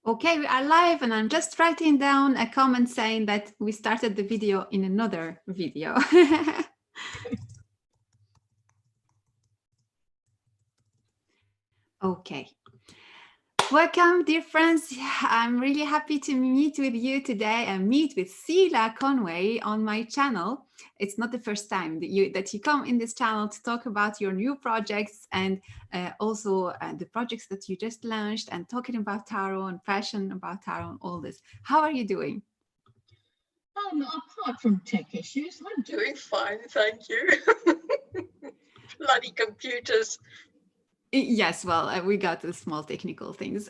Okay, we are live, and I'm just writing down a comment saying that we started the video in another video. Okay. Welcome, dear friends. I'm really happy to meet with you today and meet with Cilla Conway on my channel. It's not the first time that you come in this channel to talk about your new projects and also the projects that you just launched and talking about tarot and passion about tarot and all this. How are you doing? Apart from tech issues, I'm doing fine, thank you. Bloody computers. Yes, well, we got the small technical things.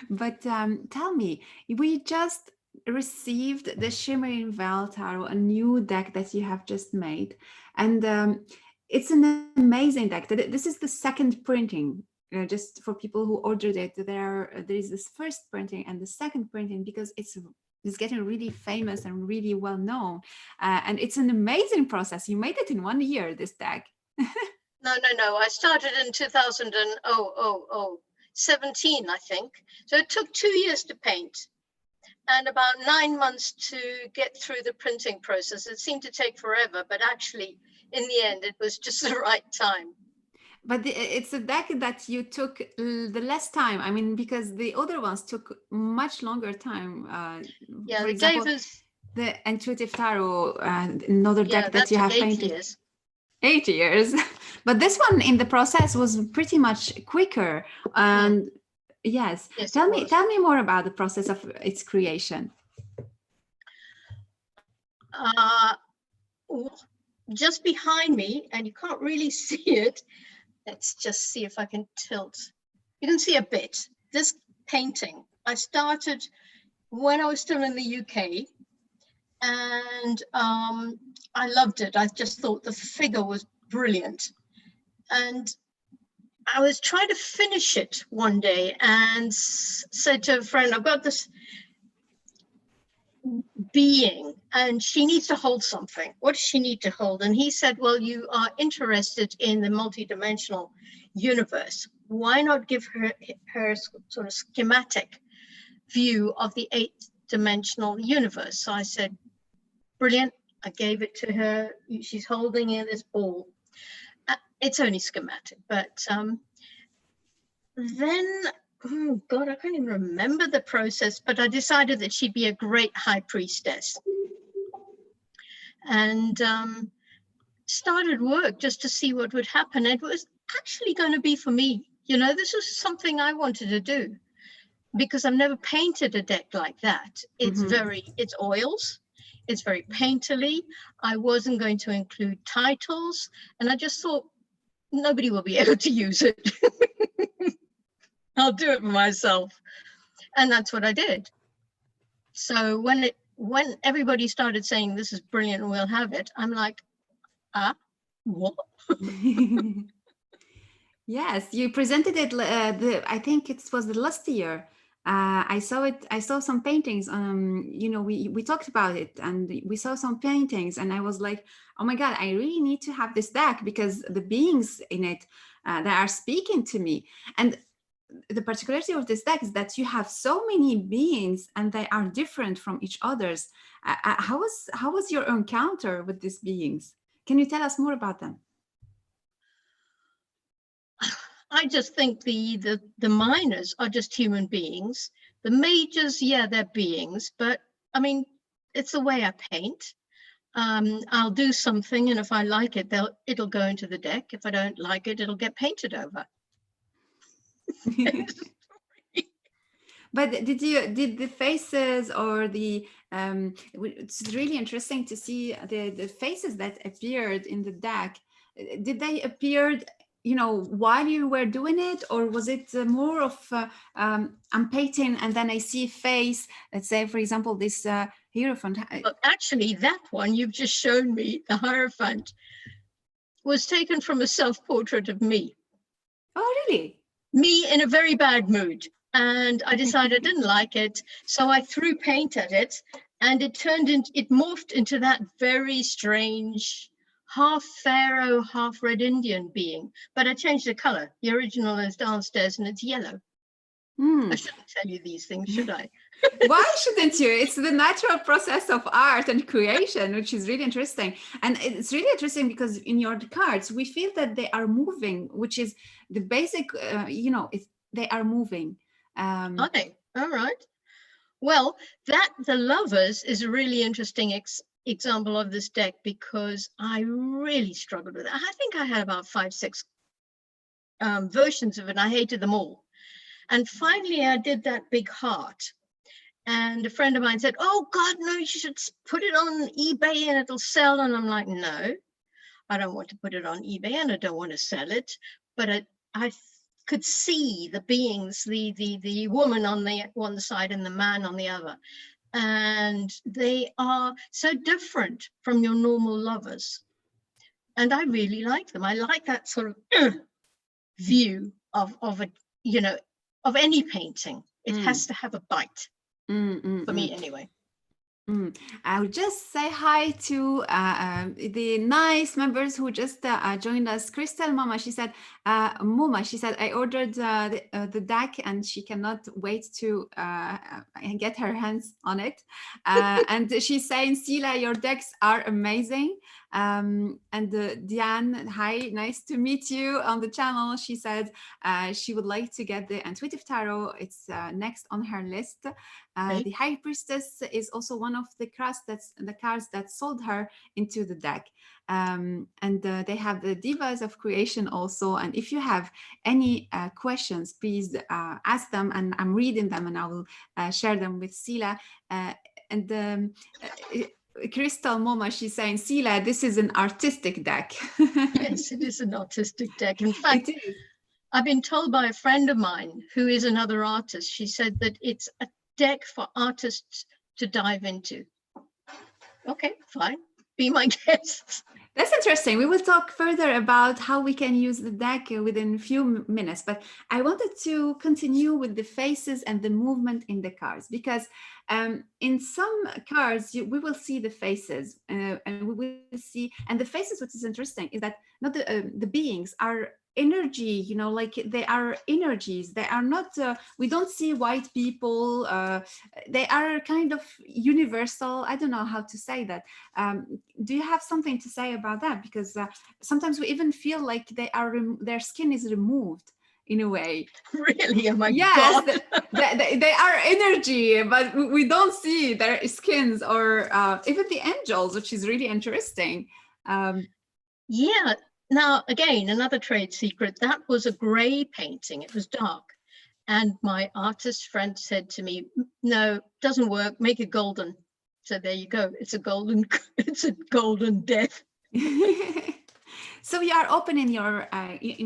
But tell me, we just received the Shimmering Veil Tarot, a new deck that you have just made. And it's an amazing deck. This is the second printing. Just for people who ordered it, there is this first printing and the second printing because it's getting really famous and really well known. And it's an amazing process. You made it in 1 year, this deck. No. I started in 2017, I think. So it took 2 years to paint and about 9 months to get through the printing process. It seemed to take forever, but actually, in the end, it was just the right time. But it's a deck that you took the less time. I mean, because the other ones took much longer time. Yeah, for example, the Intuitive Tarot, another deck that you have painted. 8 years. 8 years. But this one in the process was pretty much quicker. And yes, tell me more about the process of its creation. Just behind me, and you can't really see it. Let's just see if I can tilt. You can see a bit. This painting, I started when I was still in the UK, and I loved it. I just thought the figure was brilliant. And I was trying to finish it one day and said to a friend, I've got this being and she needs to hold something. What does she need to hold? And he said, well, you are interested in the multidimensional universe. Why not give her sort of schematic view of the 8-dimensional universe? So I said, brilliant. I gave it to her. She's holding in this ball. It's only schematic, but then, oh God, I can't even remember the process, but I decided that she'd be a great high priestess. And started work just to see what would happen. It was actually going to be for me. You know, this was something I wanted to do because I've never painted a deck like that. It's it's oils. It's very painterly. I wasn't going to include titles. And I just thought, nobody will be able to use it. I'll do it for myself. And that's what I did. So when everybody started saying, this is brilliant and we'll have it, I'm like, what? Yes, you presented it, I think it was the last year. I saw some paintings. You know, we talked about it and we saw some paintings and I was like, oh my God, I really need to have this deck because the beings in it that are speaking to me. And the particularity of this deck is that you have so many beings and they are different from each other's. How was your encounter with these beings? Can you tell us more about them? I just think the minors are just human beings. The majors, yeah, they're beings, but I mean, it's the way I paint. I'll do something, and if I like it, it'll go into the deck. If I don't like it, it'll get painted over. But did the faces or the it's really interesting to see the faces that appeared in the deck. Did they appear, you know, while you were doing it, or was it more of I'm painting and then I see a face? Let's say, for example, this Hierophant. Well, actually, that one you've just shown me, the Hierophant, was taken from a self-portrait of me. Oh, really? Me in a very bad mood. And I decided I didn't like it. So I threw paint at it and it morphed into that very strange half pharaoh, half red Indian being, but I changed the color. The original is downstairs and it's yellow. I shouldn't tell you these things, should I? Why shouldn't you? It's the natural process of art and creation, which is really interesting. And it's really interesting because in your cards, we feel that they are moving, which is the basic, they are moving. Are they? All right. Well, the Lovers is a really interesting example of this deck because I really struggled with it. I think I had about 5, 6 versions of it. And I hated them all. And finally, I did that big heart. And a friend of mine said, oh, God, no, you should put it on eBay and it'll sell. And I'm like, no, I don't want to put it on eBay and I don't want to sell it. But I could see the beings, the woman on the one side and the man on the other. And they are so different from your normal lovers. And I really like them. I like that sort of view of any painting. It has to have a bite. For me anyway. I would just say hi to the nice members who just joined us. Crystal Mama, she said, Moma, she said, I ordered the deck and she cannot wait to get her hands on it. And she's saying, Cilla, your decks are amazing. And Diane, hi, nice to meet you on the channel. She said she would like to get the Intuitive Tarot. It's next on her list. The High Priestess is also one of the cards that sold her into the deck. And they have the Divas of Creation also. And if you have any questions, please ask them. And I'm reading them and I will share them with Cilla. Crystal Moma, she's saying, Cilla, this is an artistic deck. Yes, it is an artistic deck. In fact, I've been told by a friend of mine who is another artist, she said that it's a deck for artists to dive into. Okay, fine. Be my guest. That's interesting. We will talk further about how we can use the deck within a few minutes, but I wanted to continue with the faces and the movement in the cards because in some cards we will see the faces and we will see, and the faces, what is interesting is that not the beings are energy, like they are energies. They are not, we don't see white people. They are kind of universal. I don't know how to say that. Do you have something to say about that? Because sometimes we even feel like their skin is removed in a way. Really? Oh my yes, God. they are energy, but we don't see their skins or even the angels, which is really interesting. Yeah. Now, again, another trade secret, that was a gray painting. It was dark. And my artist friend said to me, no, doesn't work. Make it golden. So there you go. It's a golden death. So you are open in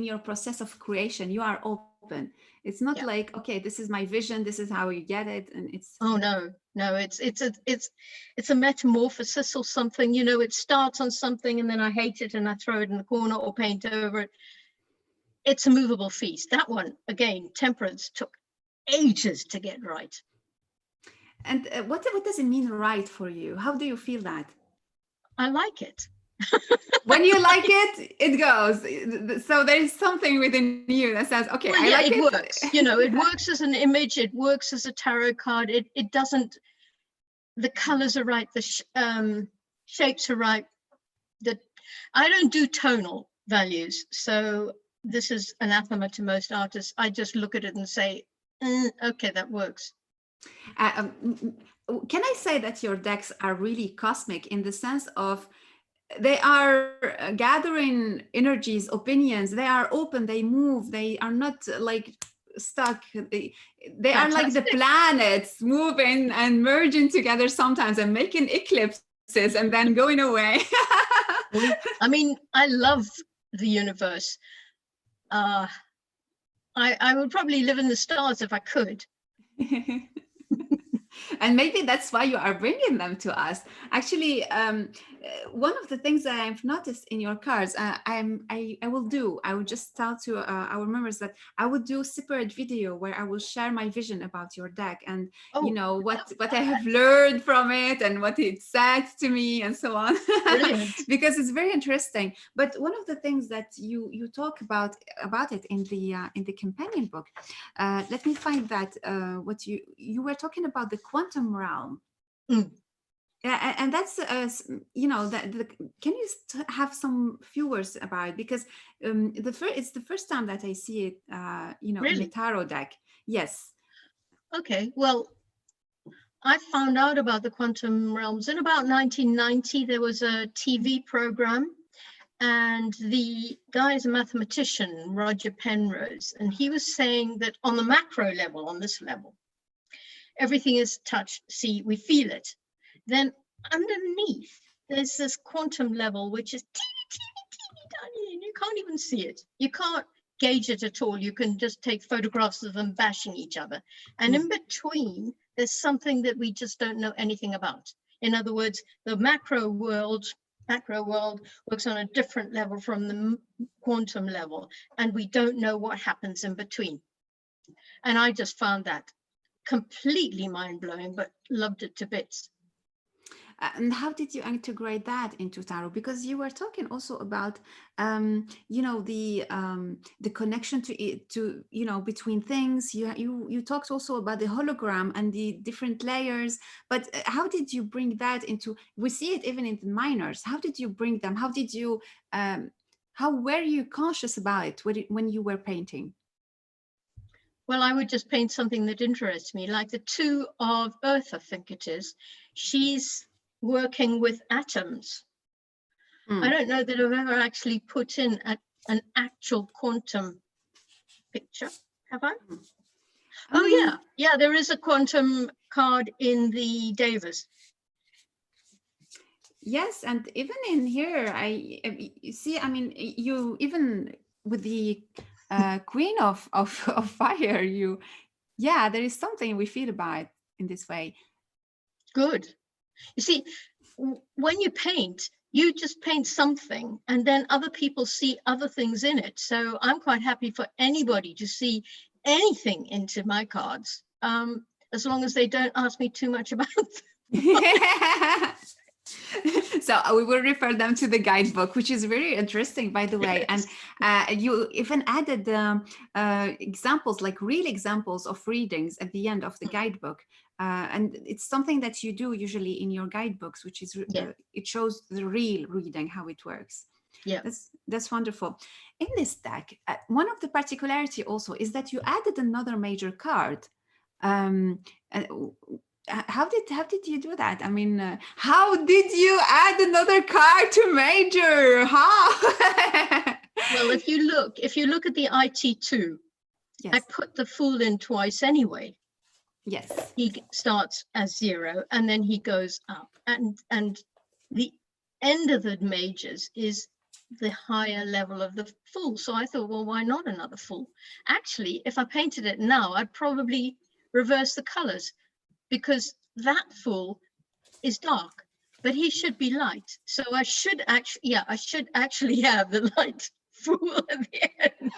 your process of creation. You are open. It's not like, okay, this is my vision. This is how you get it. And it's. Oh, no. It's a metamorphosis or something, it starts on something and then I hate it and I throw it in the corner or paint over it. It's a movable feast. That one, again, temperance took ages to get right. And what does it mean right for you? How do you feel that? I like it. When you like it, it goes. So there is something within you that says, okay, well, I like it. It works. It works as an image. It works as a tarot card. It doesn't, the colors are right. The shapes are right. I don't do tonal values. So this is anathema to most artists. I just look at it and say, okay, that works. Can I say that your decks are really cosmic in the sense of they are gathering energies, opinions, they are open, they move, they are not like stuck. They are like the planets moving and merging together sometimes and making eclipses and then going away. I mean, I love the universe. I would probably live in the stars if I could. And maybe that's why you are bringing them to us. Actually, one of the things that I've noticed in your cards, I will do. I will just tell to our members that I would do separate video where I will share my vision about your deck, and Oh, what I have learned from it and what it said to me and so on, brilliant. because it's very interesting. But one of the things that you talk about it in the companion book, let me find that what you were talking about the quantum realm. Mm. Yeah, and that's that can you have some few words about it, because it's the first time that I see it in a Really? tarot deck. Yes. Okay. Well, I found out about the quantum realms in about 1990. There was a TV program, and the guy is a mathematician, Roger Penrose, and he was saying that on the macro level, on this level, everything is touch, see, we feel it. Then underneath, there's this quantum level, which is teeny tiny, and you can't even see it. You can't gauge it at all. You can just take photographs of them bashing each other. And in between, there's something that we just don't know anything about. In other words, the macro world works on a different level from the quantum level, and we don't know what happens in between. And I just found that completely mind-blowing, but loved it to bits. And how did you integrate that into tarot? Because you were talking also about, the connection to it, to between things. You talked also about the hologram and the different layers. But how did you bring that into? We see it even in the minors. How did you bring them? How did you? How were you conscious about it when you were painting? Well, I would just paint something that interests me, like the two of Earth, I think it is. She's working with atoms. I don't know that I've ever actually put in an actual quantum picture, have I? Yeah, there is a quantum card in the Davis. Yes, and even in here, you see. I mean, you even with the Queen of Fire, there is something we feel about in this way. Good. You see, when you paint, you just paint something, and then other people see other things in it. So I'm quite happy for anybody to see anything into my cards, as long as they don't ask me too much about them. So we will refer them to the guidebook, which is very interesting, by the way. Yes. And you even added examples, like real examples of readings at the end of the guidebook. And it's something that you do usually in your guidebooks, which is it shows the real reading, how it works. Yeah. That's wonderful. In this deck, one of the particularity also is that you added another major card. How did you do that? I mean, how did you add another card to major? How? Well, if you look at the IT2, yes. I put the Fool in twice anyway. Yes. He starts as 0 and then he goes up, and the end of the majors is the higher level of the Fool. So I thought, well, why not another Fool? Actually, if I painted it now, I'd probably reverse the colors, because that Fool is dark, but he should be light. So I should actually have the light Fool at the end.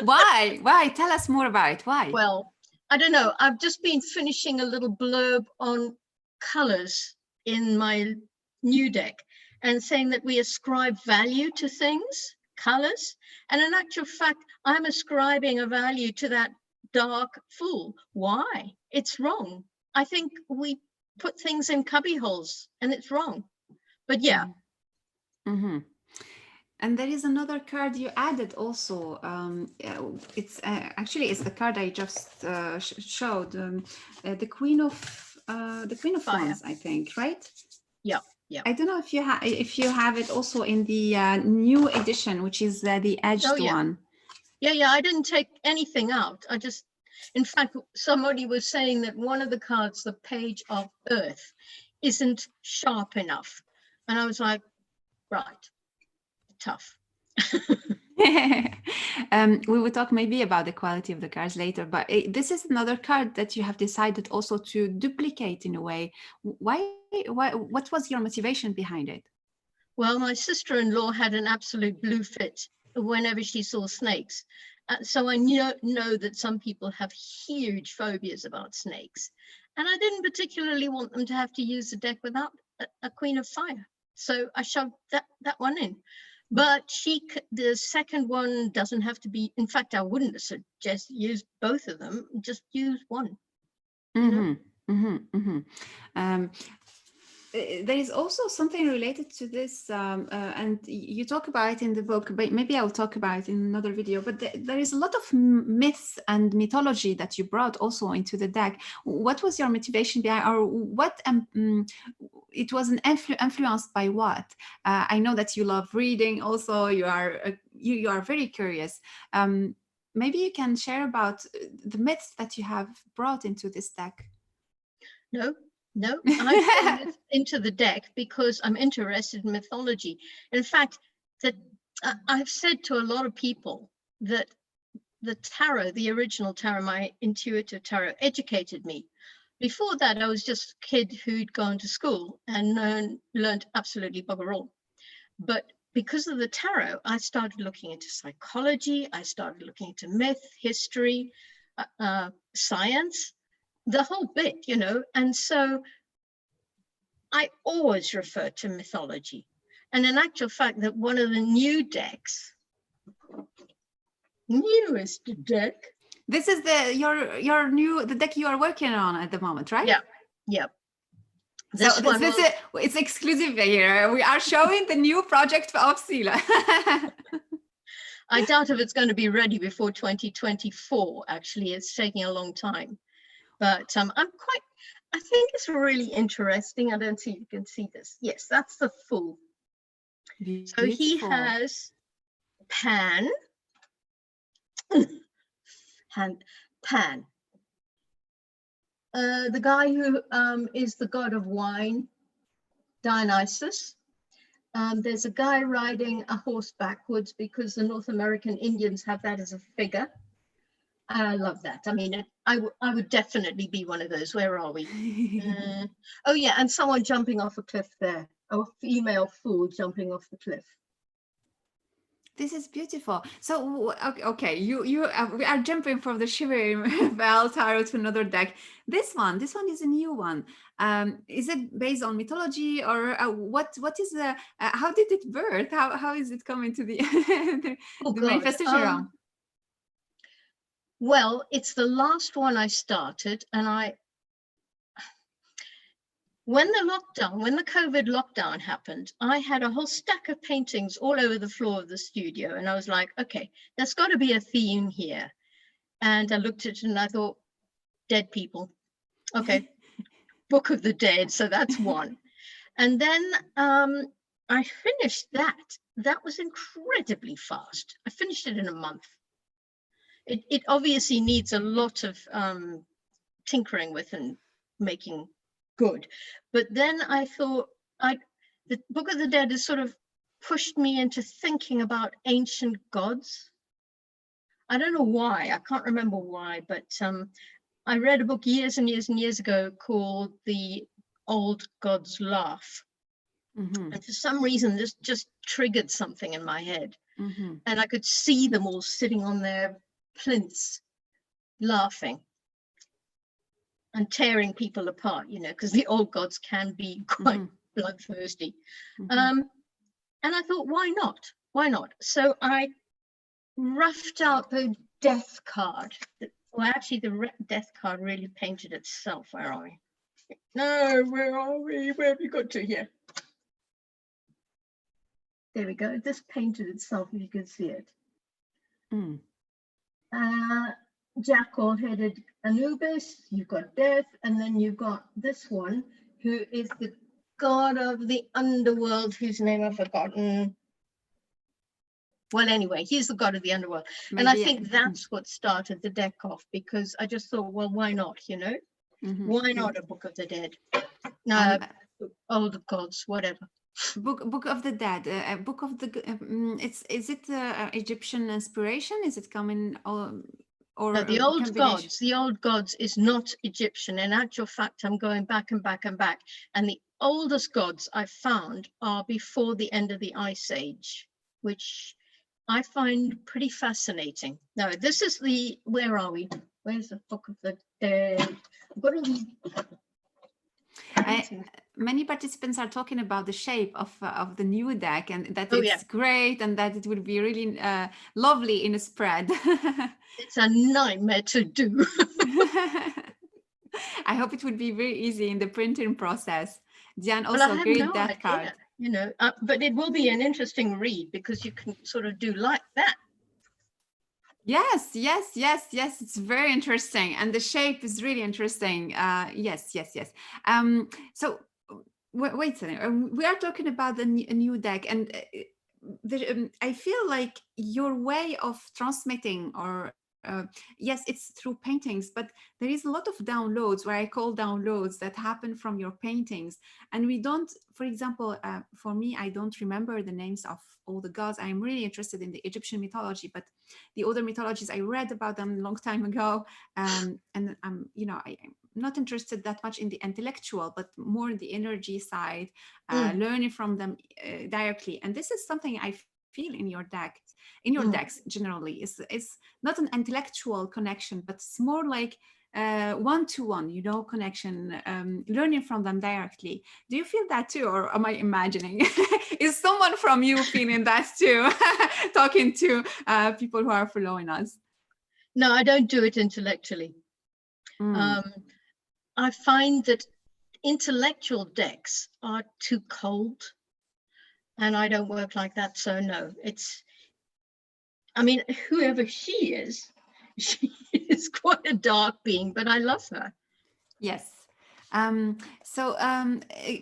Why? Tell us more about it. Why? Well, I don't know. I've just been finishing a little blurb on colors in my new deck, and saying that we ascribe value to things, colors. And in actual fact, I'm ascribing a value to that dark Fool. Why? It's wrong. I think we put things in cubby holes, and it's wrong. But yeah. Mm-hmm. And there is another card you added also. It's actually it's the card I just showed. The Queen of Wands, I think, right? Yeah. Yeah. I don't know if you have it also in the new edition, which is the edged one. Yeah. I didn't take anything out. In fact, somebody was saying that one of the cards, the Page of Earth, isn't sharp enough. And I was like, right, tough. We will talk maybe about the quality of the cards later, but this is another card that you have decided also to duplicate in a way. Why, what was your motivation behind it? Well, my sister-in-law had an absolute blue fit whenever she saw snakes. So I know that some people have huge phobias about snakes. And I didn't particularly want them to have to use the deck without a Queen of Fire. So I shoved that one in. But the second one doesn't have to be. In fact, I wouldn't suggest use both of them. Just use one. Mm-hmm, mm-hmm, mm-hmm. There is also something related to this, and you talk about it in the book, but maybe I'll talk about it in another video. But there is a lot of myths and mythology that you brought also into the deck. What was your motivation behind, or what it was influenced by what? I know that you love reading. Also, you are very curious. Maybe you can share about the myths that you have brought into this deck. No, I brought it into the deck because I'm interested in mythology. In fact, that I've said to a lot of people that the tarot, the original tarot, my intuitive tarot, educated me. Before that, I was just a kid who'd gone to school and learned absolutely bugger all. But because of the tarot, I started looking into psychology. I started looking into myth, history, science, the whole bit, and so I always refer to mythology. And in actual fact, that one of the new decks, newest deck. This is the deck you are working on at the moment, right? Yeah. It's exclusive here. We are showing the new project of Cilla. I doubt if it's going to be ready before 2024. Actually, it's taking a long time. But I think it's really interesting. I don't see if you can see this. Yes, that's the full. Beautiful. So he has Pan. Pan. The guy who is the god of wine, Dionysus. There's a guy riding a horse backwards because the North American Indians have that as a figure. I love that. I mean, I would definitely be one of those. Where are we? Oh yeah, and someone jumping off a cliff there. A female fool jumping off the cliff. This is beautiful. So, okay, we are jumping from the Shimmering Bell Tarot to another deck. This one is a new one. Is it based on mythology, or what is the? How did it birth? How is it coming to the the manifestation realm? Well, it's the last one I started, and when the COVID lockdown happened, I had a whole stack of paintings all over the floor of the studio. And I was like, okay, there's got to be a theme here. And I looked at it and I thought, dead people. Okay, Book of the Dead. So that's one. And then I finished that. That was incredibly fast. I finished it in a month. It obviously needs a lot of tinkering with and making good. But then I thought the Book of the Dead has sort of pushed me into thinking about ancient gods. I don't know why, I can't remember why, but I read a book years and years and years ago called The Old Gods Laugh. Mm-hmm. And for some reason, this just triggered something in my head. Mm-hmm. And I could see them all sitting on their plinths, laughing and tearing people apart, because the old gods can be quite bloodthirsty. Mm-hmm. And I thought, why not? So I roughed out the death card. Well, actually, the death card really painted itself. Where are we? No, where are we? Where have you got to here? There we go. This painted itself, if you can see it. Mm. Jackal-headed Anubis, you've got death, and then you've got this one, who is the god of the underworld, whose name I've forgotten. Well, anyway, he's the god of the underworld. Maybe, and I think that's what started the deck off, because I just thought, well, why not, Why not a Book of the Dead? Old gods, whatever. Book of the Dead, Book of the. It's is it Egyptian inspiration? Is it coming Now, or combination? the old gods is not Egyptian. In actual fact, I'm going back and back and back. And the oldest gods I've found are before the end of the Ice Age, which I find pretty fascinating. Now, this is the, where are we? Where's the Book of the Dead? I've got all these paintings. Many participants are talking about the shape of the new deck and that Oh, it's yeah. great and that it would be really lovely in a spread. It's a nightmare to do. I hope it would be very easy in the printing process. Diane Well, I also have great no death card. idea, you know, but it will be an interesting read because you can sort of do like that. Yes, yes, yes, yes. It's very interesting, and the shape is really interesting. Yes, yes, yes. So wait a second. We are talking about a new deck, and I feel like your way of transmitting, or yes, it's through paintings, but there is a lot of downloads, where I call downloads, that happen from your paintings, and we don't. For example, for me, I don't remember the names of all the gods. I'm really interested in the Egyptian mythology, but the other mythologies I read about them a long time ago, and I'm not interested that much in the intellectual, but more in the energy side, learning from them directly. And this is something I feel in your decks generally. Is not an intellectual connection, but it's more like one-to-one, connection, learning from them directly. Do you feel that too, or am I imagining? Is someone from you feeling that too, talking to people who are following us? No, I don't do it intellectually. I find that intellectual decks are too cold, and I don't work like that. So no, I mean, whoever she is quite a dark being, but I love her. Yes.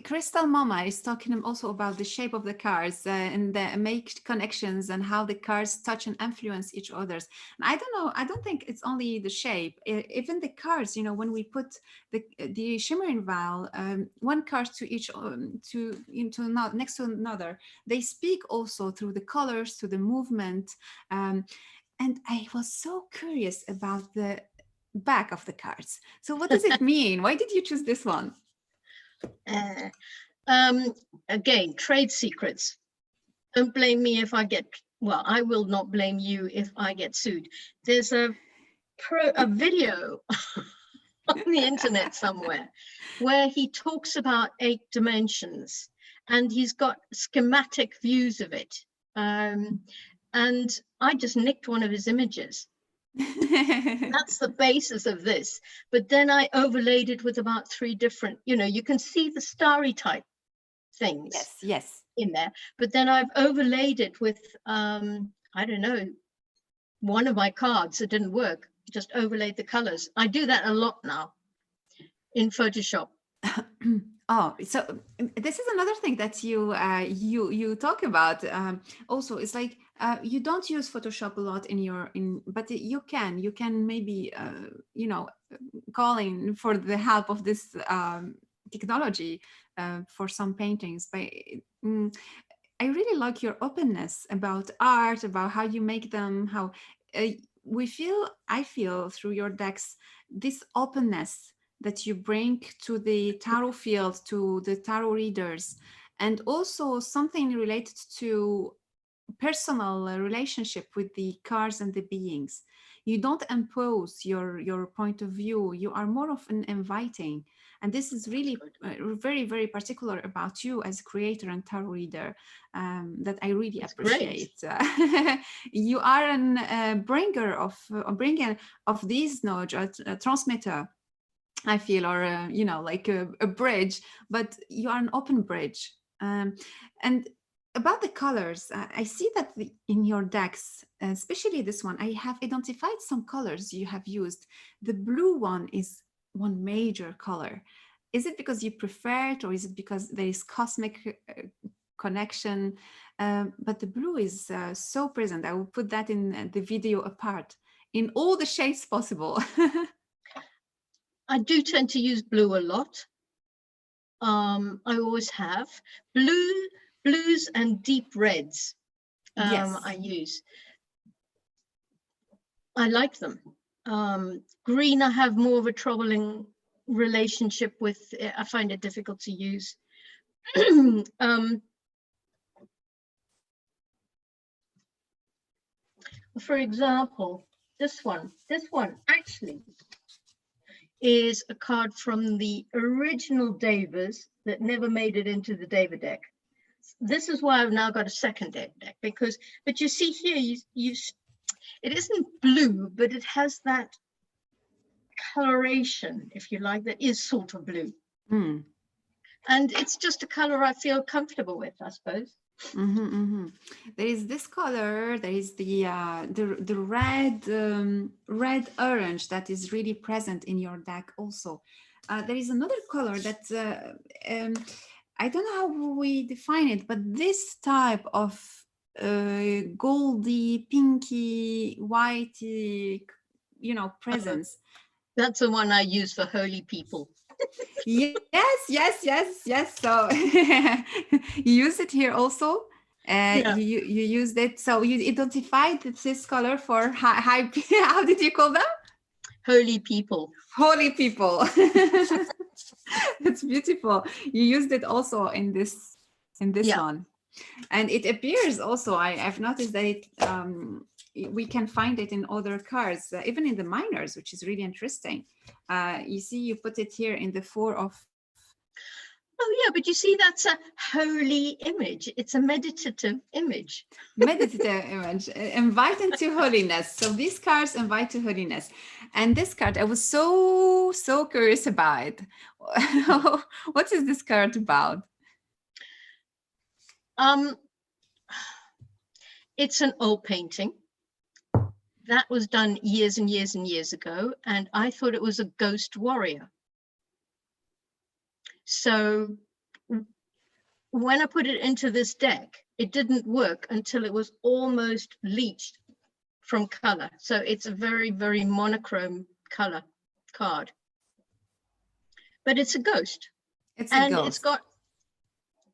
Crystal Mama is talking also about the shape of the cards and make connections and how the cards touch and influence each other's. And I don't know. I don't think it's only the shape. Even the cards. When we put the shimmering vial, one card to each next to another, they speak also through the colors, through the movement. And I was so curious about the back of the cards. So what does it mean? Why did you choose this one? Again, trade secrets. Don't blame me if I get, well, I will not blame you if I get sued. There's a video on the internet somewhere where he talks about 8 dimensions, and he's got schematic views of it. And I just nicked one of his images. That's the basis of this. But then I overlaid it with about 3 different, you can see the starry type things in there. But then I've overlaid it with, I don't know, one of my cards that didn't work, just overlaid the colors. I do that a lot now in Photoshop. Oh, so this is another thing that you talk about. Also, it's like you don't use Photoshop a lot but you can maybe calling for the help of this technology for some paintings. But I really like your openness about art, about how you make them, how I feel through your decks this openness that you bring to the tarot field, to the tarot readers, and also something related to personal relationship with the cards and the beings. You don't impose your point of view. You are more of an inviting. And this is really very, very particular about you as a creator and tarot reader, that I really appreciate. You are a bringer of these knowledge, a transmitter, I feel, or like a bridge, but you are an open bridge. And about the colors, I see that in your decks, especially this one, I have identified some colors you have used. The blue one is one major color. Is it because you prefer it, or is it because there is cosmic connection? But the blue is so present. I will put that in the video apart in all the shades possible. I do tend to use blue a lot. I always have. Blues and deep reds. Yes. I use. I like them. Green, I have more of a troubling relationship with. I find it difficult to use. For example, this one actually is a card from the original Davers that never made it into the Daver deck. This is why I've now got a second deck, because, but you see here, it isn't blue, but it has that coloration, if you like, that is sort of blue. Mm. And it's just a color I feel comfortable with, I suppose. Mm-hmm, mm-hmm. There is this color. There is the red orange that is really present in your deck. Also, there is another color that I don't know how we define it, but this type of goldy, pinky, whitey, presence. That's the one I use for holy people. Yes. So you use it here also. Yeah. You used it. So you identified this color for high. How did you call them? Holy people. Holy people. That's beautiful. You used it also in this one, and it appears also. I've noticed that we can find it in other cards, even in the minors, which is really interesting. You see, you put it here in the 4 of. Oh yeah, but you see, that's a holy image. It's a meditative image. Meditative image, inviting to holiness. So these cards invite to holiness. And this card, I was so curious about. What is this card about? It's an old painting that was done years and years and years ago, and I thought it was a ghost warrior. So when I put it into this deck, it didn't work until it was almost leached from color. So it's a very, very monochrome color card. But it's a ghost. It's a ghost. It's got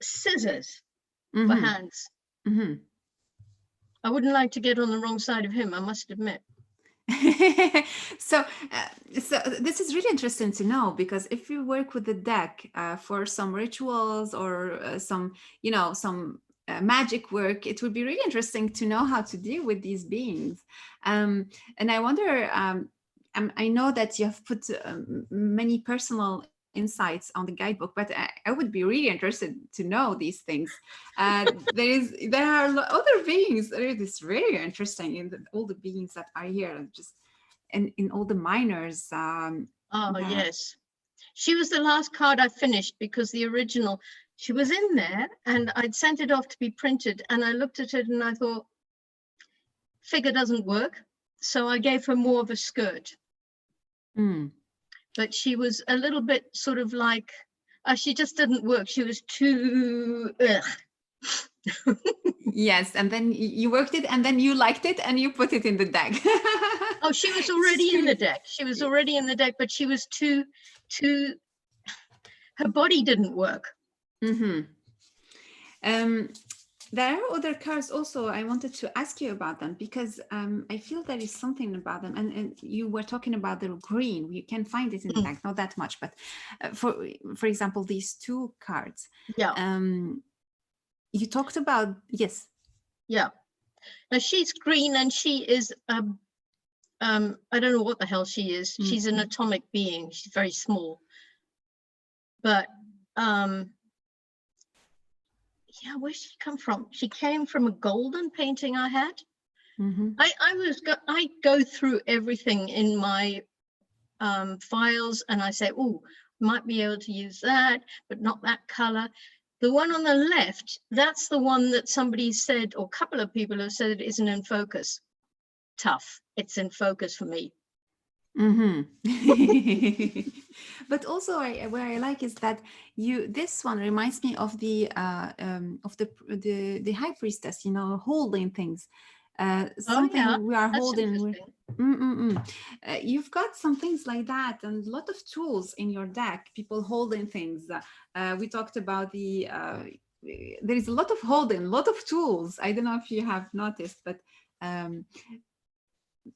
scissors Mm-hmm. for hands. Mm-hmm. I wouldn't like to get on the wrong side of him, I must admit. So this is really interesting to know, because if you work with the deck for some rituals or some magic work, it would be really interesting to know how to deal with these beings. And I wonder, I know that you have put many personal insights on the guidebook, but I would be really interested to know these things. There are other beings. It's really interesting in all the beings that are here, just in all the minors. Yes, she was the last card I finished, because the original, she was in there and I'd sent it off to be printed, and I looked at it and I thought, figure doesn't work, so I gave her more of a skirt. But she was a little bit sort of like, she just didn't work. She was too, Yes, and then you worked it, and then you liked it, and you put it in the deck. Oh, she was already in the deck. She was already in the deck, but she was too, her body didn't work. Mm-hmm. There are other cards also. I wanted to ask you about them, because I feel there is something about them. And you were talking about the green. You can find it in the deck, not that much, but for example, these 2 cards. Yeah. You talked about, yes. Yeah. Now she's green, and she is I don't know what the hell she is. Mm-hmm. She's an atomic being. She's very small. But yeah, where did she come from? She came from a golden painting I had. Mm-hmm. I go through everything in my files, and I say, oh, might be able to use that, but not that color. The one on the left, that's the one that somebody said, or a couple of people have said, it isn't in focus. Tough. It's in focus for me. Mm-hmm. But also, what I like is that this one reminds me of the high priestess, holding things. something we are that's holding. interesting. You've got some things like that, and a lot of tools in your deck. People holding things. We talked about there is a lot of holding, a lot of tools. I don't know if you have noticed, but um,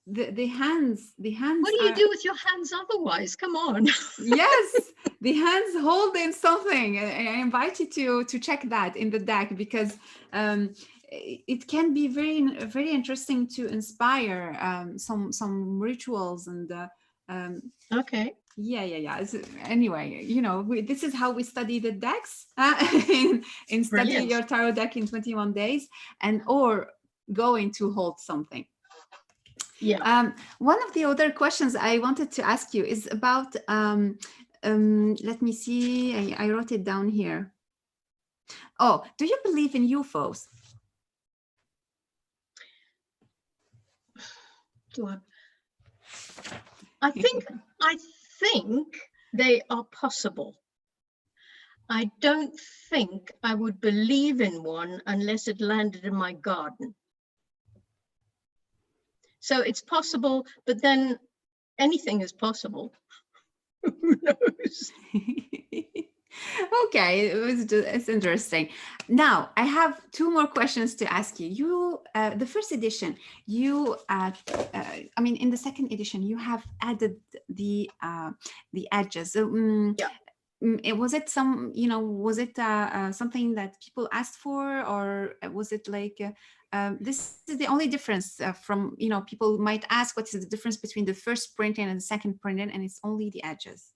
the hands What do you do with your hands otherwise? Come on. yes, the hands holding something. I invite you to check that in the deck, because it can be very interesting to inspire some rituals and Okay. yeah. Anyway, this is how we study the decks in study Brilliant. your tarot deck in 21 days, and or going to hold something. Yeah. One of the other questions I wanted to ask you is about, let me see, I wrote it down here. Oh, do you believe in UFOs? Do I think they are possible. I don't think I would believe in one unless it landed in my garden. So it's possible, but then anything is possible. Who knows? Okay, it's interesting. Now I have two more questions to ask you. The first edition, I mean, in the second edition, you have added the edges. Yeah. Was it something that people asked for, or was it like this is the only difference from, people might ask what is the difference between the first printing and the second printing, and it's only the edges.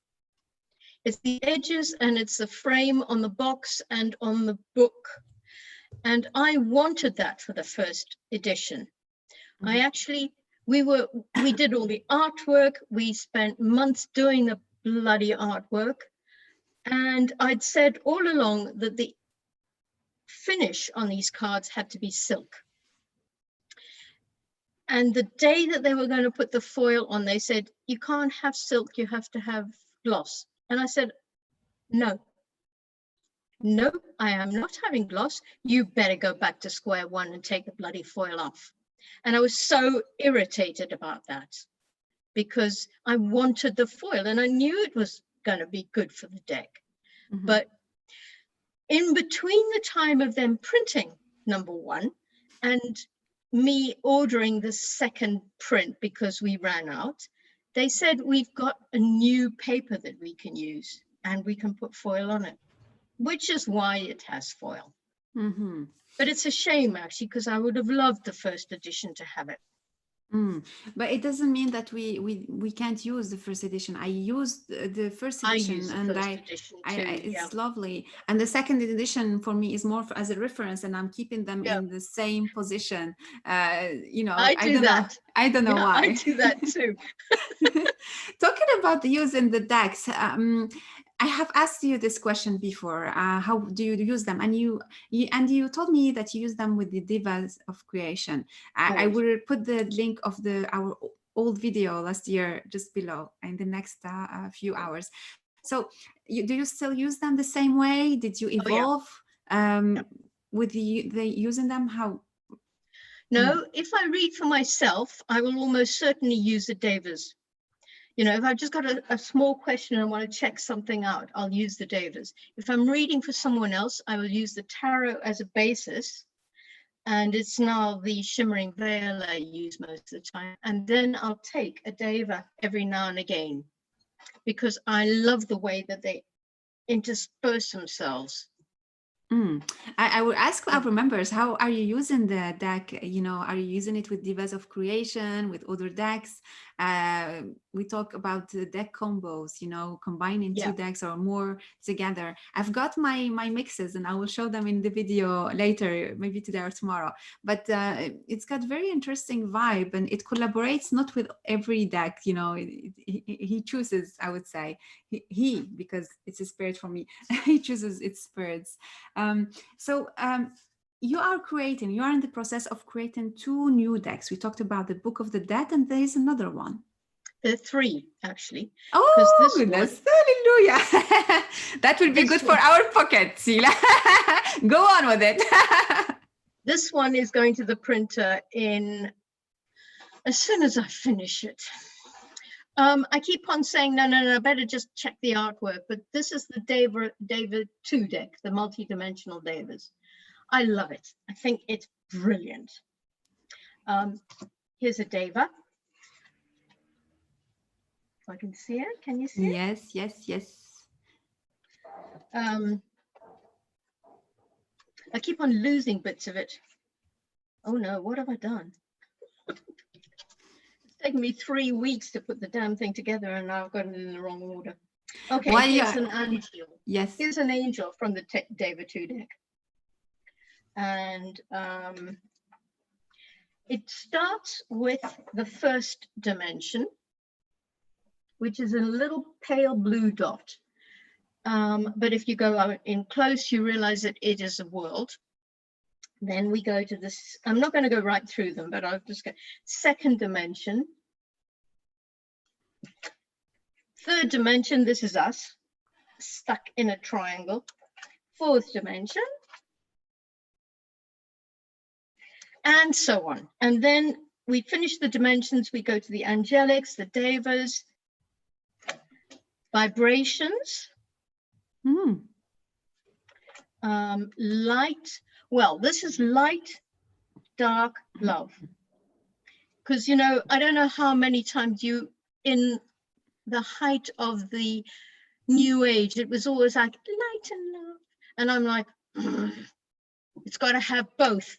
It's the edges, and it's the frame on the box and on the book. And I wanted that for the first edition. Mm-hmm. We did all the artwork. We spent months doing the bloody artwork. And I'd said all along that the finish on these cards had to be silk. And the day that they were going to put the foil on, they said, you can't have silk, you have to have gloss. And I said, no, I am not having gloss. You better go back to square one and take the bloody foil off. And I was so irritated about that, because I wanted the foil and I knew it was going to be good for the deck. Mm-hmm. But in between the time of them printing number one and me ordering the second print, because we ran out, they said, we've got a new paper that we can use and we can put foil on it, which is why it has foil. Mm-hmm. But it's a shame, actually, because I would have loved the first edition to have it. But it doesn't mean that we can't use the first edition. I used the first edition, it's lovely. And the second edition for me is more as a reference, and I'm keeping them in the same position. I don't know why. I do that too. Talking about using the decks, I have asked you this question before. How do you use them? And you told me that you use them with the Divas of Creation. I will put the link of our old video last year just below in the next few hours. So do you still use them the same way? Did you evolve with the using them? How? No, if I read for myself, I will almost certainly use the Devas. If I've just got a small question and I want to check something out, I'll use the Devas. If I'm reading for someone else, I will use the tarot as a basis. And it's now the Shimmering Veil I use most of the time. And then I'll take a Deva every now and again, because I love the way that they intersperse themselves. I would ask our members, how are you using the deck? Are you using it with Divas of Creation, with other decks? We talk about the deck combos, combining two decks or more together. I've got my mixes, and I will show them in the video later, maybe today or tomorrow. But it's got very interesting vibe, and it collaborates not with every deck. He chooses, I would say, he because it's a spirit for me. He chooses its spirits. You are in the process of creating two new decks. We talked about the Book of the Dead, and there is another one. There are three, actually. Oh, goodness. Hallelujah. That will be good for our pocket, Cilla. Go on with it. This one is going to the printer in as soon as I finish it. I keep on saying, no, better just check the artwork. But this is the Deva 2 deck, the multi-dimensional Devas. I love it. I think it's brilliant. Here's a Deva. If I can see it, can you see it? Yes. I keep on losing bits of it. Oh no, what have I done? It's taken me 3 weeks to put the damn thing together, and now I've got it in the wrong order. Okay, here's an angel. Yes. Here's an angel from the Deva 2 deck. And it starts with the first dimension, which is a little pale blue dot. But if you go out in close, you realize that it is a world. Then we go to this, I'm not going to go right through them, but I'll just go second dimension. Third dimension, this is us, stuck in a triangle. Fourth dimension. And so on. And then we finish the dimensions, we go to the angelics, the devas, vibrations, light. Well, this is light, dark, love. Because, you know, I don't know how many times in the height of the new age, it was always like light and love. And I'm like, it's got to have both.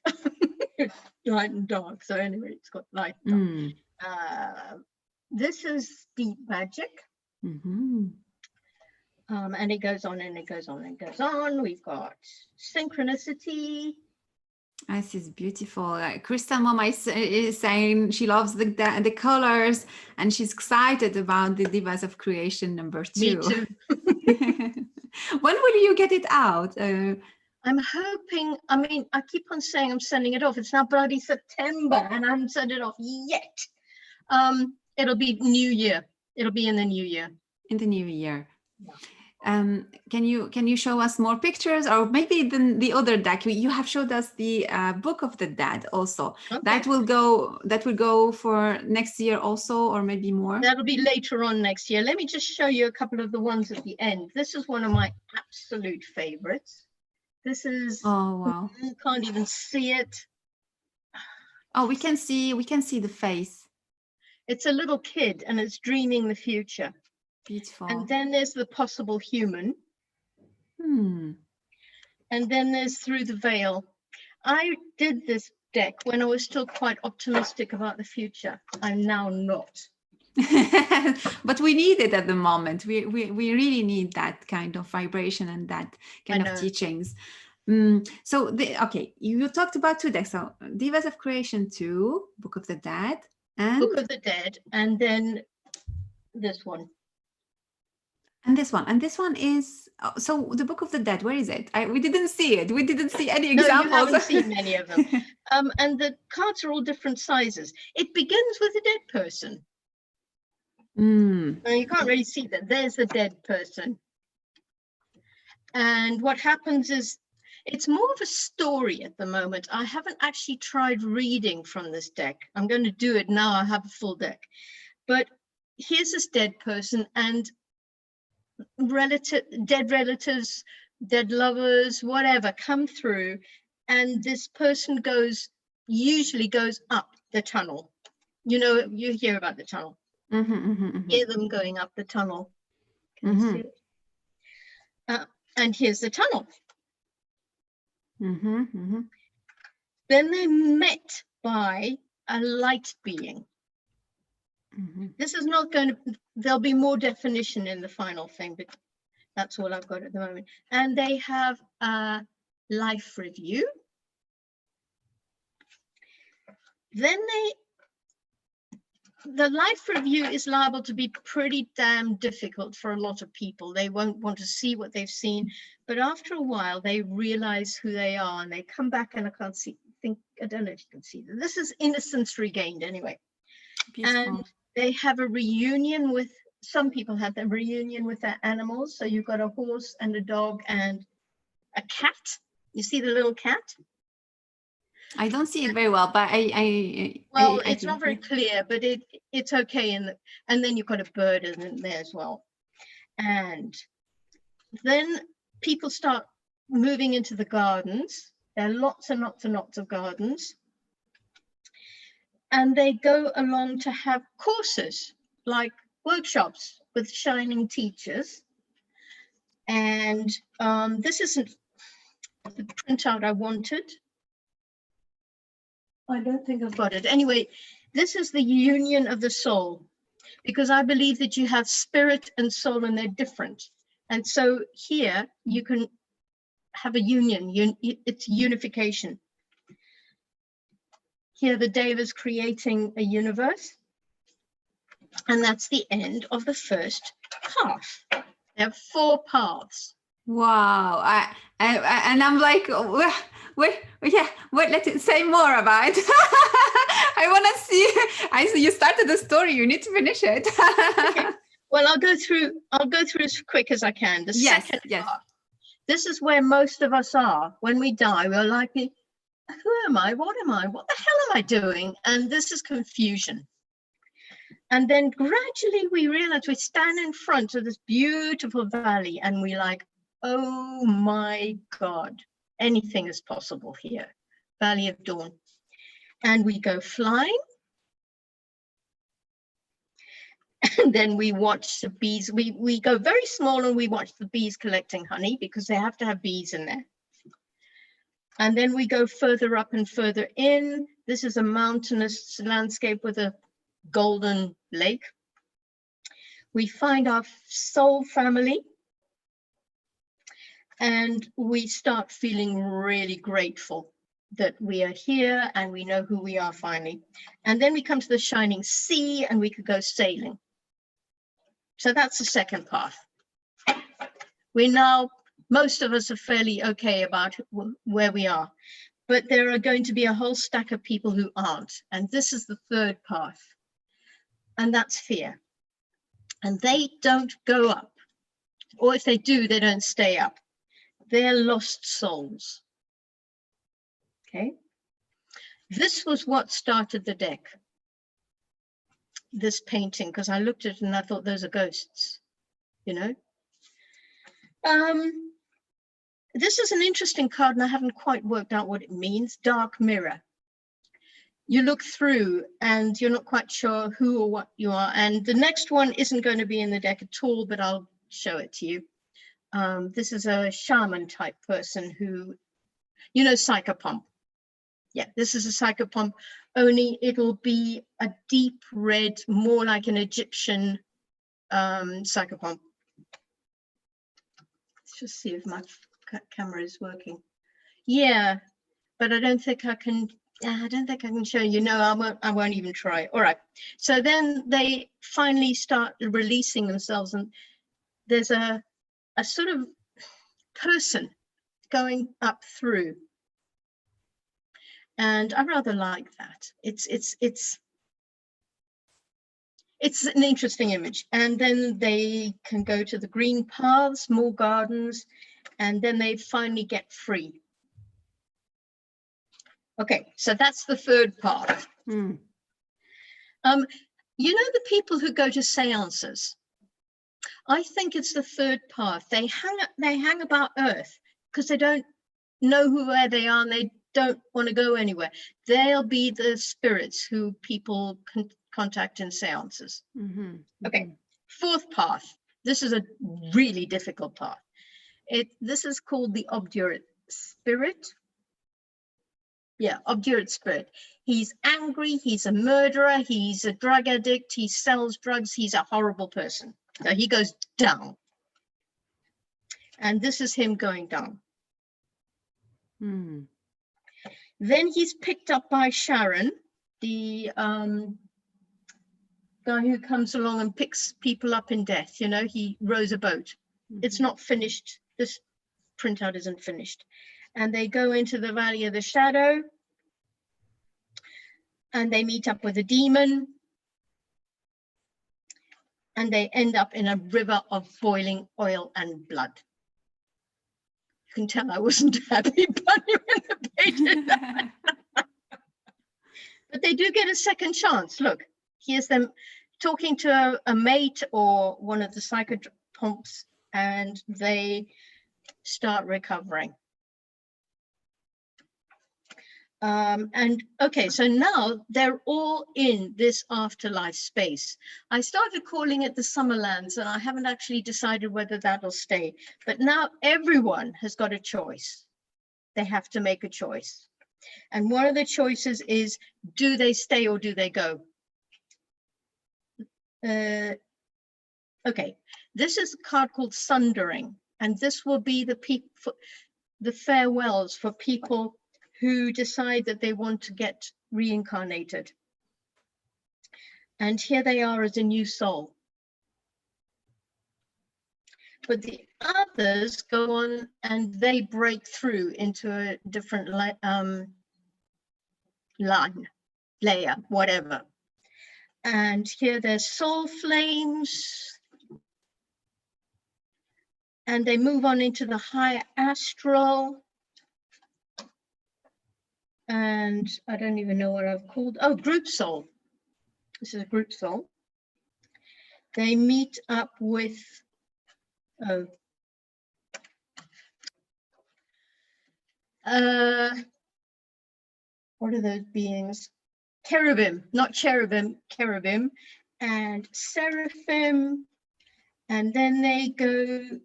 Light and dark. So anyway, it's got light and dark. This is deep magic. And it goes on and it goes on and goes on. We've got synchronicity. This is beautiful. Crystal Mama is saying she loves the colors and she's excited about the Divas of Creation number 2. Me too. When will you get it out? I'm hoping, I mean, I keep on saying I'm sending it off. It's now bloody September and I haven't sent it off yet. It'll be New Year. It'll be in the New Year. In the New Year. Yeah. Can you show us more pictures, or maybe the other deck? You have showed us the Book of the Dead also. Okay. That will go for next year also, or maybe more. That'll be later on next year. Let me just show you a couple of the ones at the end. This is one of my absolute favorites. This is, oh wow, you can't even see it. Oh, we can see the face. It's a little kid and it's dreaming the future. Beautiful. And then there's the possible human. And then there's Through the Veil. I did this deck when I was still quite optimistic about the future. I'm now not. But we need it at the moment. We really need that kind of vibration and that kind of teachings. So okay, you talked about 2 decks. So Divas of Creation 2, Book of the Dead, and Book of the Dead, and then this one. And this one is, so the Book of the Dead, where is it? We didn't see it. We didn't see any examples. No, you haven't seen many of them. And the cards are all different sizes. It begins with a dead person. Now, you can't really see that. There's the dead person. And what happens is, it's more of a story at the moment. I haven't actually tried reading from this deck. I'm going to do it now. I have a full deck. But here's this dead person, and dead relatives, dead lovers, whatever, come through, and this person usually goes up the tunnel. You know, you hear about the tunnel. Hear them going up the tunnel. Can you see it? And here's the tunnel. Then they're met by a light being. This is not going to, there'll be more definition in the final thing, but that's all I've got at the moment. And they have a life review. Then the life review is liable to be pretty damn difficult for a lot of people. They won't want to see what they've seen, but after a while they realize who they are and they come back, and I don't know if you can see them. This is innocence regained anyway. Beautiful. And they have a reunion with, some people have their reunion with their animals. So you've got a horse and a dog and a cat. You see the little cat? I don't see it very well, but Well, I it's do. not very clear, but it's okay. And then you've got a bird in there as well. And then people start moving into the gardens. There are lots and lots and lots of gardens. And they go along to have courses, like workshops with shining teachers. And this isn't the printout I wanted. I don't think I've got it. Anyway, this is the union of the soul, because I believe that you have spirit and soul and they're different. And so here you can have a union, it's unification. Here the Deva is creating a universe, and that's the end of the first path. There are 4 paths. Wow. And I'm like, wait, yeah, wait, let's say more about it. I want to see. You started the story. You need to finish it. Okay. Well, I'll go through as quick as I can. The second part. This is where most of us are. When we die, we're like, who am I? What am I? What the hell am I doing? And this is confusion. And then gradually we realize we stand in front of this beautiful valley and we like, oh my God, anything is possible here. Valley of Dawn. And we go flying. And then we watch the bees. We go very small and we watch the bees collecting honey because they have to have bees in there. And then we go further up and further in. This is a mountainous landscape with a golden lake. We find our soul family and we start feeling really grateful that we are here and we know who we are finally. And then we come to the shining sea and we could go sailing. So that's the second path. We're now, most of us are fairly okay about where we are, but there are going to be a whole stack of people who aren't. And this is the third path. And that's fear. And they don't go up. Or if they do, they don't stay up. They're lost souls. Okay. This was what started the deck. This painting, because I looked at it and I thought those are ghosts, you know. This is an interesting card and I haven't quite worked out what it means. Dark mirror. You look through and you're not quite sure who or what you are. And the next one isn't going to be in the deck at all, but I'll show it to you. This is a shaman type person who, you know, psychopomp. Yeah, this is a psychopomp, only it'll be a deep red, more like an Egyptian psychopomp. Let's just see if my camera is working. Yeah, but I don't think I can show you. No, I won't even try. All right. So then they finally start releasing themselves and there's a sort of person going up through. And I rather like that. It's an interesting image. And then they can go to the green paths, more gardens, and then they finally get free. Okay, so that's the third path. You know the people who go to seances? I think it's the third path. They hang about Earth because they don't know where they are and they don't want to go anywhere. They'll be the spirits who people can contact in seances. Okay, fourth path. This is a really difficult path. This is called the obdurate spirit. Yeah, obdurate spirit. He's angry, he's a murderer, he's a drug addict, he sells drugs, he's a horrible person. So he goes down. And this is him going down. Then he's picked up by Sharon, the guy who comes along and picks people up in death. You know, he rows a boat. It's not finished. This printout isn't finished. And they go into the Valley of the Shadow and they meet up with a demon and they end up in a river of boiling oil and blood. You can tell I wasn't happy when the painting. But they do get a second chance. Look, here's them talking to a mate or one of the psychopomps, and they start recovering. And okay, so now they're all in this afterlife space. I started calling it the Summerlands, and I haven't actually decided whether that'll stay. But now everyone has got a choice. They have to make a choice. And one of the choices is, do they stay or do they go? Okay, this is a card called Sundering, and this will be the farewells for people who decide that they want to get reincarnated. And here they are as a new soul. But the others go on and they break through into a different layer, whatever. And here there's soul flames. And they move on into the higher astral. And I don't even know what I've called. Oh, group soul. This is a group soul. They meet up with, what are those beings? Cherubim, not cherubim, cherubim, and seraphim. And then they go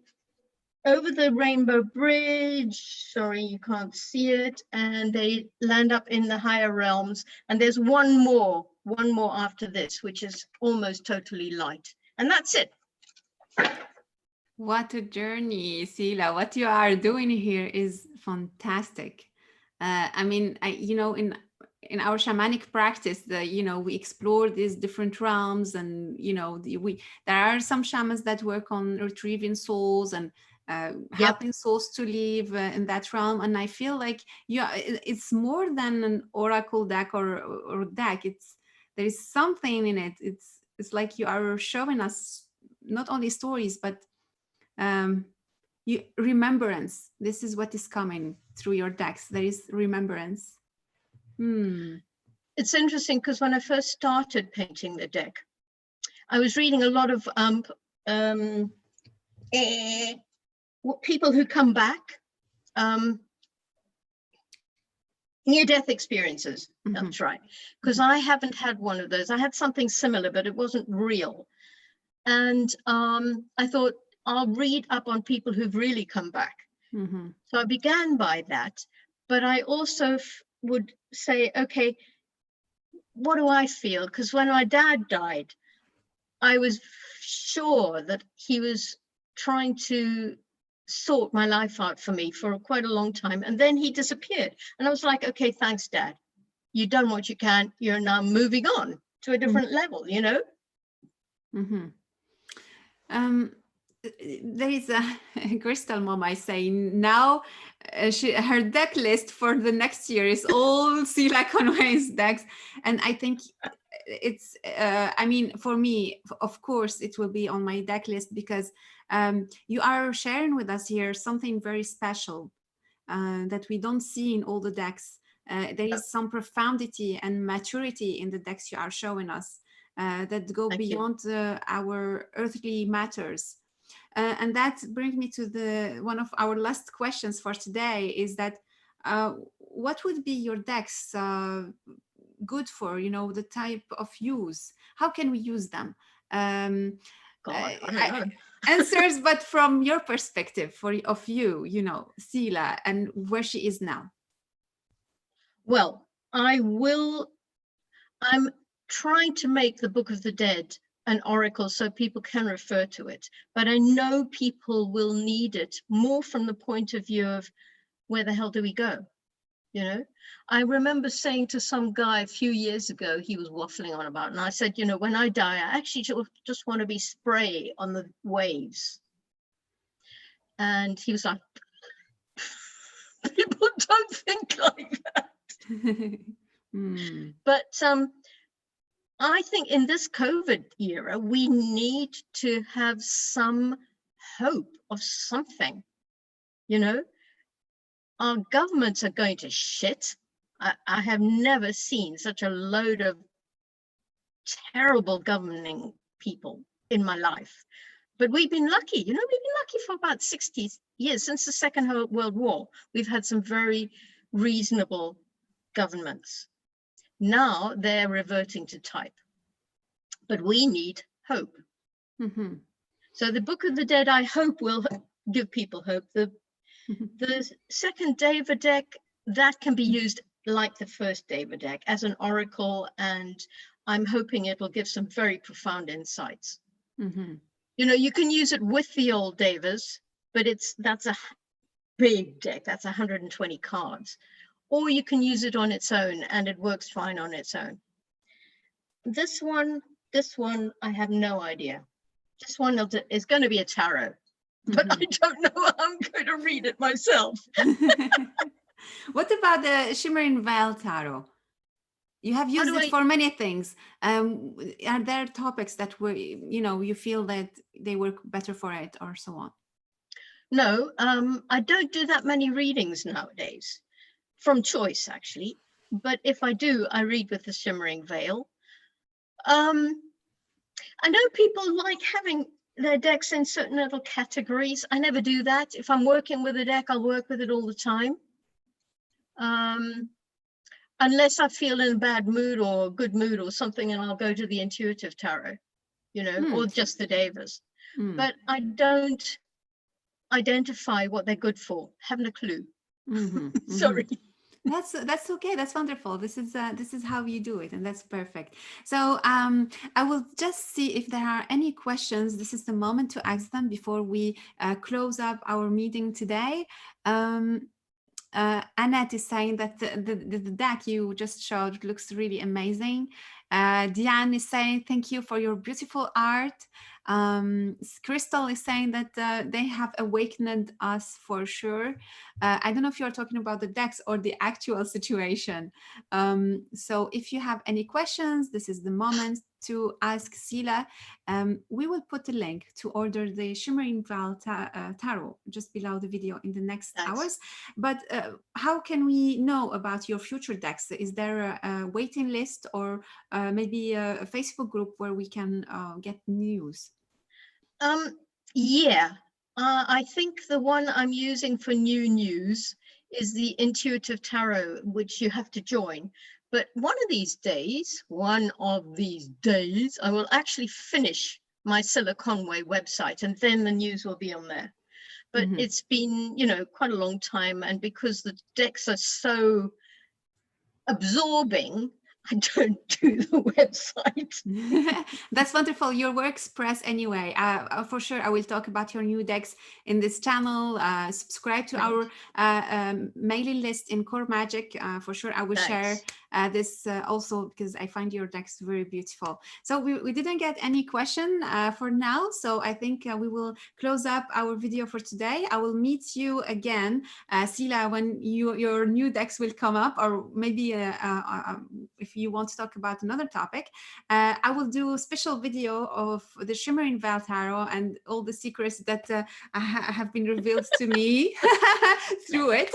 over the Rainbow Bridge. Sorry, you can't see it. And they land up in the higher realms. And there's one more after this, which is almost totally light. And that's it. What a journey, Cilla. What you are doing here is fantastic. I mean, in our shamanic practice, we explore these different realms, and there are some shamans that work on retrieving souls and helping souls to live in that realm. And I feel like it's more than an oracle deck or deck. There is something in it. It's like you are showing us not only stories, but remembrance. This is what is coming through your decks. There is remembrance. It's interesting because when I first started painting the deck, I was reading a lot of people who come back, near-death experiences. Mm-hmm. That's right, because I haven't had one of those. I had something similar, but it wasn't real. And I thought, I'll read up on people who've really come back. Mm-hmm. So I began by that, but I also would say, okay, what do I feel? Because when my dad died, I was sure that he was trying to sort my life out for me for quite a long time. And then he disappeared. And I was like, okay, thanks, Dad. You've done what you can. You're now moving on to a different level, you know? Mm-hmm. There is a Crystal Mom, I say now her deck list for the next year is all Cilla Conway's decks, and I think it's I mean, for me, of course it will be on my deck list, because you are sharing with us here something very special that we don't see in all the decks. There is some profundity and maturity in the decks you are showing us that go beyond our earthly matters. And that brings me to one of our last questions for today, is that what would be your decks good for, the type of use? How can we use them? God, I don't know. Answers, but from your perspective, of you, Cilla, and where she is now. Well, I'm trying to make the Book of the Dead an oracle so people can refer to it, but I know people will need it more from the point of view of where the hell do we go? I remember saying to some guy a few years ago, he was waffling on about, and I said, when I die, I actually just want to be spray on the waves. And he was like, people don't think like that. But I think in this COVID era, we need to have some hope of something, Our governments are going to shit. I have never seen such a load of terrible governing people in my life. But we've been lucky, we've been lucky for about 60 years. Since the Second World War, we've had some very reasonable governments. Now they're reverting to type. But we need hope. Mm-hmm. So the Book of the Dead, I hope, will give people hope. The second David deck, that can be used like the first David deck as an oracle, and I'm hoping it will give some very profound insights. Mm-hmm. You can use it with the old Davis, but that's a big deck. That's 120 cards. Or you can use it on its own, and it works fine on its own. This one, I have no idea. This one is going to be a tarot, but I don't know how I'm going to read it myself. What about the Shimmering Veil Tarot? You have used it for many things. Are there topics that were, you feel that they work better for it, or so on? No, I don't do that many readings nowadays, from choice actually. But if I do, I read with the Shimmering Veil. I know people like having their decks in certain little categories. I never do that. If I'm working with a deck, I'll work with it all the time. Unless I feel in a bad mood or a good mood or something, and I'll go to the intuitive tarot, or just the Davis. But I don't identify what they're good for. Haven't a clue. Sorry. That's okay. That's wonderful. This is how you do it, and that's perfect. So I will just see if there are any questions. This is the moment to ask them before we close up our meeting today. Annette is saying that the deck you just showed looks really amazing. Diane is saying thank you for your beautiful art. Crystal is saying that they have awakened us for sure. I don't know if you're talking about the decks or the actual situation. So if you have any questions, this is the moment to ask Cilla. We will put a link to order the Shimmering Veil Tarot just below the video in the next hours. But how can we know about your future decks? Is there a waiting list or maybe a Facebook group where we can get news? Yeah, I think the one I'm using for new news is the Intuitive Tarot, which you have to join. But one of these days, I will actually finish my Cilla Conway website, and then the news will be on there. But it's been, quite a long time, and because the decks are so absorbing, I don't do the website. That's wonderful. Your work express anyway. For sure, I will talk about your new decks in this channel. Subscribe to our mailing list in Core Magic. For sure, I will share this also because I find your decks very beautiful. So we didn't get any question for now. So I think we will close up our video for today. I will meet you again, Cilla, when your new decks will come up, or maybe if you want to talk about another topic. I will do a special video of the Shimmering Veil Tarot and all the secrets that have been revealed to me through it.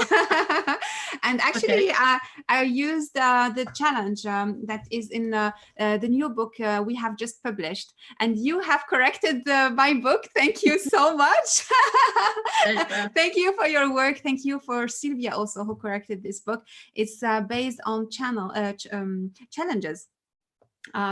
And actually, I used the challenge that is in the new book we have just published. And you have corrected my book. Thank you so much. Thank you for your work. Thank you for Sylvia also, who corrected this book. It's based on challenges.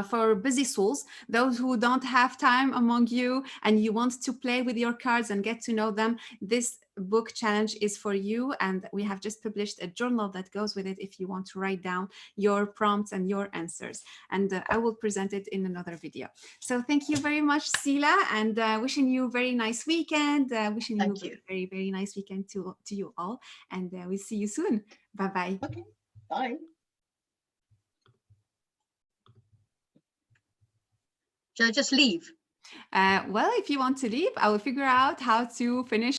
For busy souls, those who don't have time among you and you want to play with your cards and get to know them, this book challenge is for you. And we have just published a journal that goes with it if you want to write down your prompts and your answers. And I will present it in another video. So thank you very much, Cilla, and wishing you a very nice weekend. Wishing you a very, very nice weekend to you all. And we'll see you soon. Bye-bye. Okay, bye. Should I just leave? Well, if you want to leave, I will figure out how to finish